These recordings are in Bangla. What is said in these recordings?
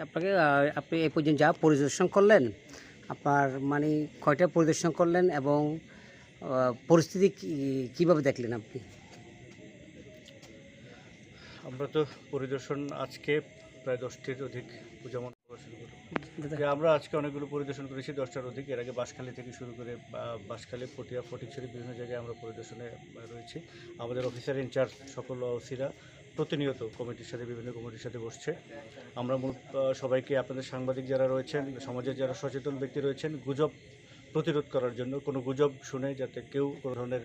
আপনাকে আপনি এই পর্যন্ত যা পরিদর্শন করলেন, আপনার মানে কয়টা পরিদর্শন করলেন এবং পরিস্থিতি কীভাবে দেখলেন আপনি? আমরা তো পরিদর্শন আজকে প্রায় 10টির অধিক পূজা মণ্ডপ শুরু করি। আমরা আজকে অনেকগুলো পরিদর্শন করেছি, 10টার অধিক। এর আগে বাঁশখালী থেকে শুরু করে বাঁশখালী, পটিয়া, ফটিকছড়ি বিভিন্ন জায়গায় আমরা পরিদর্শনে রয়েছি। আমাদের অফিসার ইনচার্জ সকল ওসিরা প্রতিনিয়ত কমিটির সাথে, বিভিন্ন কমিটির সাথে বসছে। আমরা সবাইকে, আপনাদের সাংবাদিক যারা রয়েছেন, সমাজের যারা সচেতন ব্যক্তি রয়েছেন, গুজব প্রতিরোধ করার জন্য, কোনো গুজব শুনে যাতে কেউ কোনো ধরনের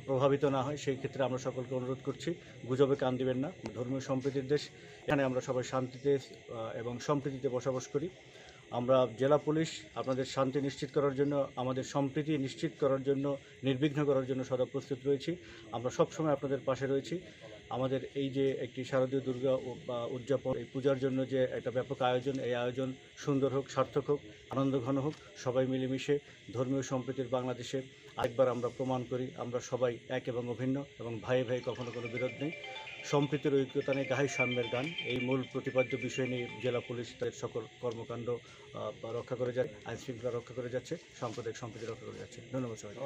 প্রভাবিত না হয়, সেই ক্ষেত্রে আমরা সকলকে অনুরোধ করছি, গুজবে কান দিবেন না। ধর্মীয় সম্প্রীতির দেশ, এখানে আমরা সবাই শান্তিতে এবং সম্প্রীতিতে বসবাস করি। আমরা জেলা পুলিশ আপনাদের শান্তি নিশ্চিত করার জন্য, আমাদের সম্প্রীতি নিশ্চিত করার জন্য, নির্বিঘ্ন করার জন্য সদা প্রস্তুত রয়েছি। আমরা সবসময় আপনাদের পাশে রয়েছি। আমাদের এই যে একটি শারদীয় দুর্গা উদযাপন, এই পূজার জন্য যে একটা ব্যাপক আয়োজন, এই আয়োজন সুন্দর হোক, সার্থক হোক, আনন্দঘন হোক। সবাই মিলেমিশে ধর্মীয় সম্প্রীতির বাংলাদেশে আরেকবার আমরা প্রমাণ করি আমরা সবাই এক এবং অভিন্ন, এবং ভাই ভাই কখনো কোনো বিরোধ নেই। সম্প্রীতির ঐক্যতা নিয়ে গাহি সাম্যের গান, এই মূল প্রতিপাদ্য বিষয় নিয়ে জেলা পুলিশ তাদের সকল কর্মকাণ্ড রক্ষা করে যায়, আইন শৃঙ্খলা রক্ষা করে যাচ্ছে, সাম্প্রদায়িক সম্প্রীতি রক্ষা করে যাচ্ছে। ধন্যবাদ সবাই।